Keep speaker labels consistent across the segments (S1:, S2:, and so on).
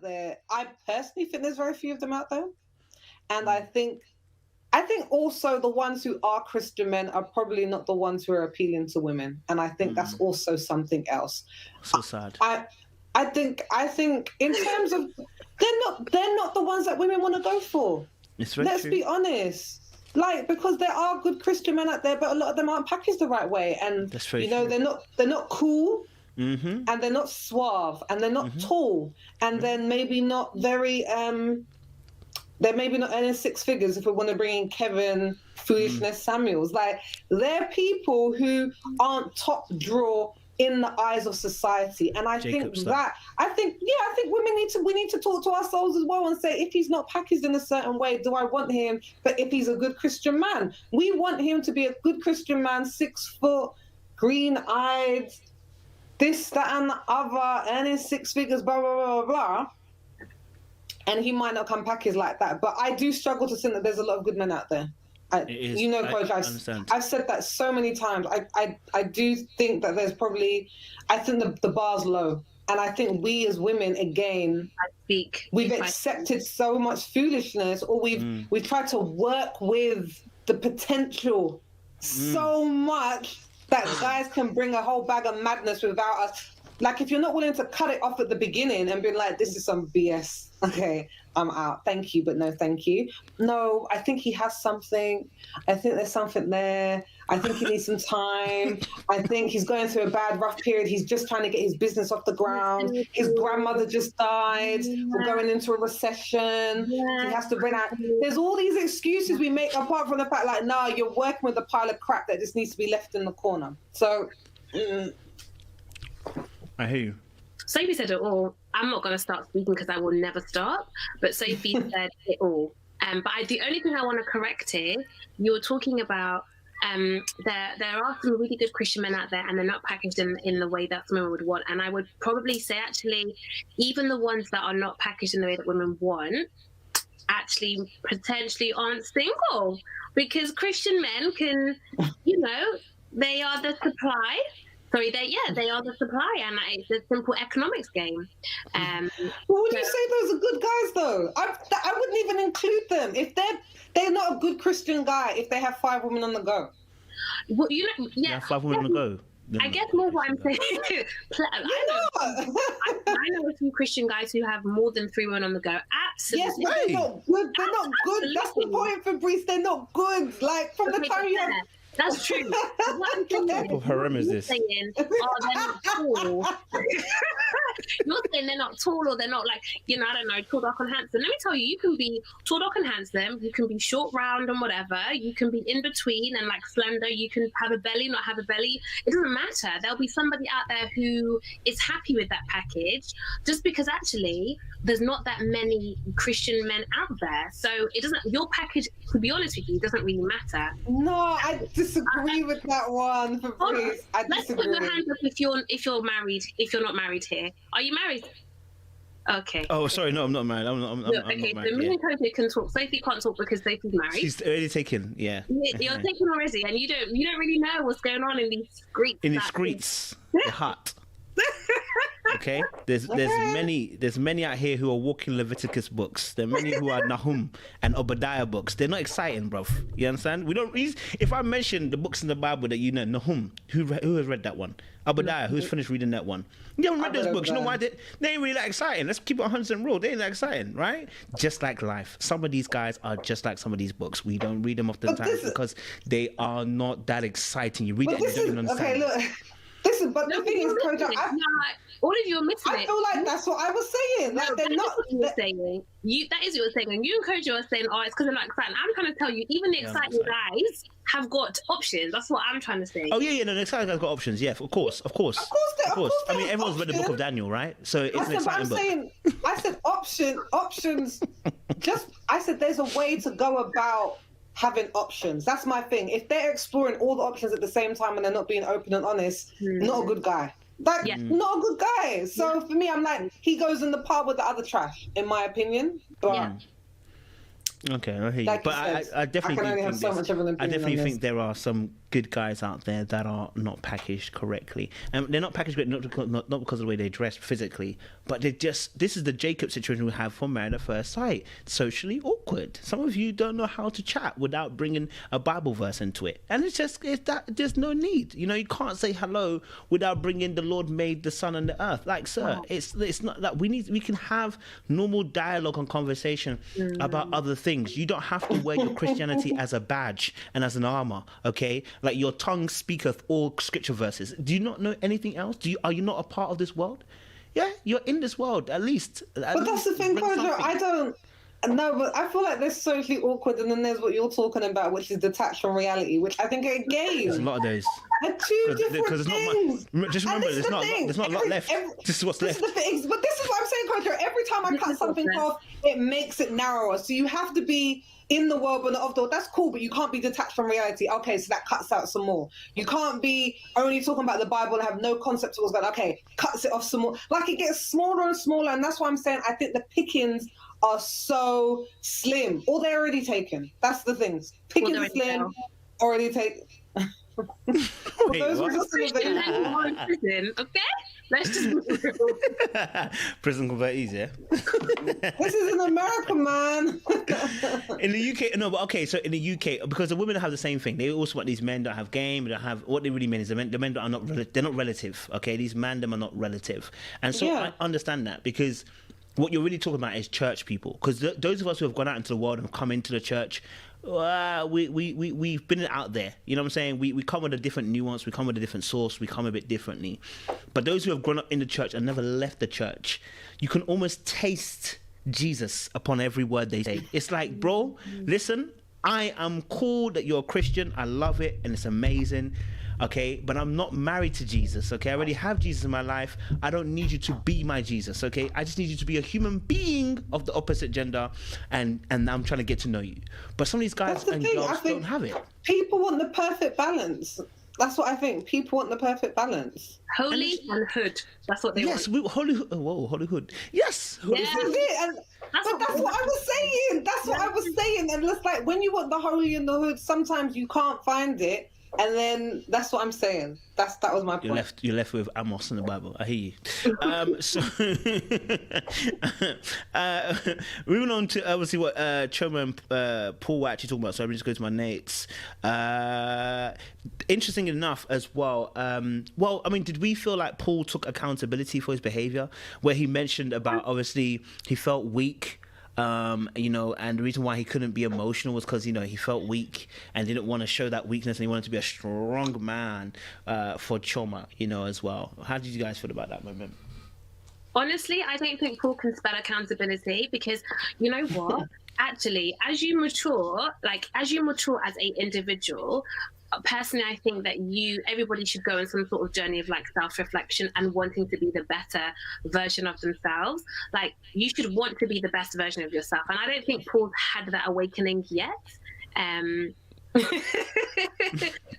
S1: out there. I personally think there's very few of them out there. And I think also the ones who are Christian men are probably not the ones who are appealing to women. And I think that's also something else.
S2: So sad.
S1: I think in terms of they're not the ones that women want to go for. Let's be honest. Like, because there are good Christian men out there, but a lot of them aren't packaged the right way. And they're not cool. And they're not suave, and they're not tall, and they're maybe not very they're maybe not earning six figures if we want to bring in Kevin Foolishness Samuels. Like, they're people who aren't top draw in the eyes of society. And I think women need to talk to ourselves as well and say, if he's not packaged in a certain way, do I want him? But if he's a good Christian man, we want him to be a good Christian man, 6 foot, green-eyed, this, that, and the other, earning six figures, blah, blah, blah, blah, blah. And he might not come packaged like that. But I do struggle to think that there's a lot of good men out there. Coach, I've said that so many times. I do think that there's probably, I think the bar's low. And I think we as women, again, we've accepted so much foolishness, or we've tried to work with the potential so much that guys can bring a whole bag of madness without us. Like, if you're not willing to cut it off at the beginning and be like, this is some BS, okay, I'm out. Thank you, but no thank you. No, I think he has something. I think there's something there. I think he needs some time. I think he's going through a bad, rough period. He's just trying to get his business off the ground. His grandmother just died. We're going into a recession. He has to rent out. There's all these excuses we make, apart from the fact, like, no, you're working with a pile of crap that just needs to be left in the corner. So...
S2: I hear you.
S3: Sophie said it all. I'm not going to start speaking because I will never start. But Sophie said it all. But the only thing I want to correct here, you were talking about there are some really good Christian men out there, and they're not packaged in the way that women would want. And I would probably say, actually, even the ones that are not packaged in the way that women want, actually potentially aren't single, because Christian men can, they are the supply. Sorry, they are the supply, and it's a simple economics game.
S1: Well, would you say those are good guys, though? I wouldn't even include them. If they're not a good Christian guy, if they have 5 women on the go.
S3: Well,
S2: 5 women on the go.
S3: I guess more what I'm saying. I know a few Christian guys who have more than 3 women on the go. Absolutely.
S1: Yes, but they're not good. They're not good. That's the point, Fabrice. They're not good. Like, from the time you have...
S3: That's true. What type
S2: of harem is this?
S3: Saying, they're not tall. You're saying they're not tall, or they're not, like, I don't know, tall, dark, and handsome. Let me tell you, you can be tall, dark, and handsome. You can be short, round, and whatever. You can be in between and, like, slender. You can have a belly, not have a belly. It doesn't matter. There'll be somebody out there who is happy with that package, just because actually there's not that many Christian men out there. So it doesn't, your package, to be honest with you, doesn't really matter.
S1: No, I disagree with that one, Fabrice.
S3: Let's put your hand up if you're married, if you're not married here. Are you married? Okay.
S2: Oh, sorry, no, I'm not married. I'm not married.
S3: So me and Kofi can talk. Sophie can't talk because Sophie's married.
S2: She's already taken, yeah.
S3: You're taken already, and you don't really know what's going on in these streets.
S2: In the streets, they're hot. Okay, there's many out here who are walking Leviticus books. There are many who are Nahum and Obadiah books. They're not exciting, bruv. You understand? We don't. If I mention the books in the Bible that Nahum, who has read that one? Obadiah, who's finished reading that one? You haven't read those books. You know why? They ain't really that exciting. Let's keep it 100% real. They ain't that exciting, right? Just like life. Some of these guys are just like some of these books. We don't read them oftentimes because they are not that exciting. You read it and you don't even understand.
S1: Okay, look. But the thing is, Coach,
S3: all of you are missing it.
S1: I feel like that's what I was saying. Like, they're not.
S3: What you're saying. That is what you're saying. And you and Kojo are saying, it's because they're not exciting. I'm trying to tell you, even the exciting guys have got options. That's what I'm trying to say.
S2: Oh, yeah, no, the exciting guys got options. Yeah, of course. I mean, everyone's read the book of Daniel, right? So it's an exciting book.
S1: I said options. I said there's a way to go about having options. That's my thing. If they're exploring all the options at the same time and they're not being open and honest, not a good guy. Not a good guy. So for me, I'm like, he goes in the pile with the other trash, in my opinion. But
S2: okay, I hear you. But I definitely think there are some good guys out there that are not packaged correctly, and they're not packaged correctly not because of the way they dress physically, but this is the Jacob situation we have for Married at First Sight. Socially awkward. Some of you don't know how to chat without bringing a Bible verse into it, and it's that there's no need. You know, you can't say hello without bringing the Lord made the sun and the earth. Like, sir, it's not that we can have normal dialogue and conversation about other things. You don't have to wear your Christianity as a badge and as an armor, okay? Like, your tongue speaketh all scripture verses. Do you not know anything else? Are you not a part of this world? Yeah, you're in this world, at least.
S1: But that's the thing, Kojo, I don't... No, but I feel like they're socially awkward, and then there's what you're talking about, which is detached from reality, which I think, again...
S2: There's a lot of those.
S1: Are two different things.
S2: Just remember, there's not a lot left.
S1: This is what's left. But this is what I'm saying, Kojo. Every time I cut something off, it makes it narrower. So you have to be in the world but not of the world. That's cool, but you can't be detached from reality. Okay, so that cuts out some more. You can't be only talking about the Bible and have no concept of what's going on. Okay, cuts it off some more. Like, it gets smaller and smaller, and that's why I'm saying I think the pickings are so slim. Or they're already taken. That's the things. Pickings slim, already taken.
S2: Wait,
S3: those were just prison, okay? Let's just
S2: prison convertees, yeah.
S1: This is in America, man.
S2: In the UK, no, but okay. So in the UK, because the women have the same thing, they also want these men that have game, that have what they really mean is the men that are not they're not relative. Okay, these men them are not relative, and so I understand that, because what you're really talking about is church people, because those of us who have gone out into the world and come into the church. We've been out there, you know what I'm saying? We come with a different nuance, we come with a different source, we come a bit differently. But those who have grown up in the church and never left the church, you can almost taste Jesus upon every word they say. It's like, bro, listen, I am cool that you're a Christian, I love it, and it's amazing. Okay, but I'm not married to Jesus, okay? I already have Jesus in my life. I don't need you to be my Jesus, okay? I just need you to be a human being of the opposite gender, and I'm trying to get to know you. But some of these guys and girls don't have it.
S1: People want the perfect balance. That's what I think. People want the perfect balance.
S3: Holy and hood. That's what they want.
S2: Yes, holy hood. Yes.
S1: Holy hood. But that's what I was saying. That's what I was saying. And it's like, when you want the holy and the hood, sometimes you can't find it. And then that's what I'm saying. That was my point.
S2: You're left with Amos in the Bible. I hear you. So moving on to obviously what Choma and Paul were actually talking about. So I'm just going to my notes. Interesting enough as well. Well, I mean, did we feel like Paul took accountability for his behavior, where he mentioned about obviously he felt weak? You know, and the reason why he couldn't be emotional was because, you know, he felt weak and didn't want to show that weakness, and he wanted to be a strong man for Choma, you know, as well. How did you guys feel about that moment?
S3: Honestly, I don't think Paul can spell accountability, because you know what? Actually, as you mature as an individual, personally, I think that everybody should go on some sort of journey of like self-reflection and wanting to be the better version of themselves. Like, you should want to be the best version of yourself. And I don't think Paul's had that awakening yet.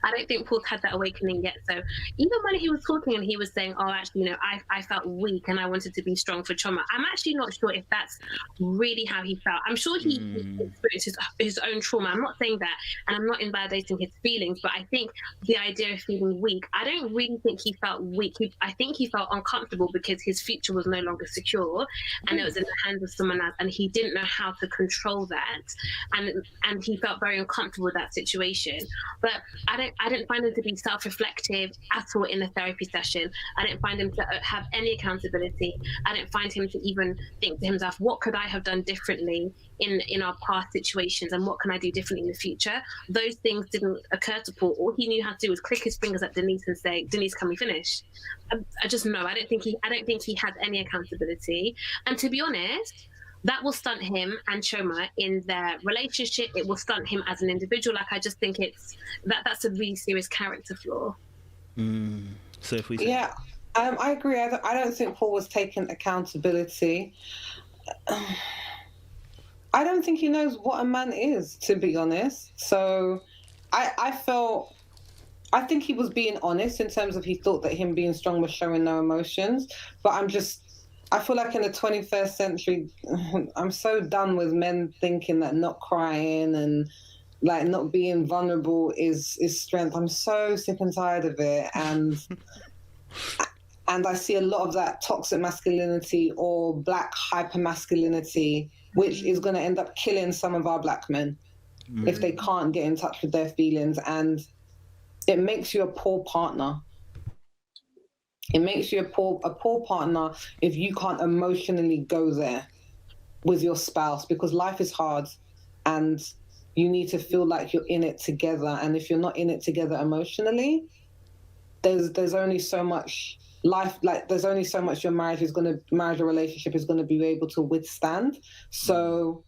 S3: I don't think Paul's had that awakening yet. So even when he was talking and he was saying, oh, actually, you know, I felt weak and I wanted to be strong for Choma, I'm actually not sure if that's really how he felt. I'm sure he experienced his own trauma. I'm not saying that, and I'm not invalidating his feelings, but I think the idea of feeling weak, I don't really think he felt weak. I think he felt uncomfortable because his future was no longer secure and it was in the hands of someone else, and he didn't know how to control that, and he felt very uncomfortable with that situation. But I didn't find him to be self-reflective at all in the therapy session. I didn't find him to have any accountability. I didn't find him to even think to himself, what could I have done differently in our past situations, and what can I do differently in the future? Those things didn't occur to Paul. All he knew how to do was click his fingers at Denise and say, Denise, can we finish? I just know. I don't think he had any accountability. And to be honest, that will stunt him and Choma in their relationship. It will stunt him as an individual. Like, I just think that's a really serious character flaw.
S2: So if we
S1: I agree. I don't think Paul was taking accountability. I don't think he knows what a man is, to be honest. So I think he was being honest in terms of he thought that him being strong was showing no emotions. But I feel like in the 21st century, I'm so done with men thinking that not crying and like not being vulnerable is strength. I'm so sick and tired of it, and I see a lot of that toxic masculinity or black hyper masculinity, which is going to end up killing some of our black men if they can't get in touch with their feelings, and it makes you a poor partner. It makes you a poor partner if you can't emotionally go there with your spouse, because life is hard and you need to feel like you're in it together. And if you're not in it together emotionally, there's only so much life, like there's only so much your marriage or relationship is going to be able to withstand. So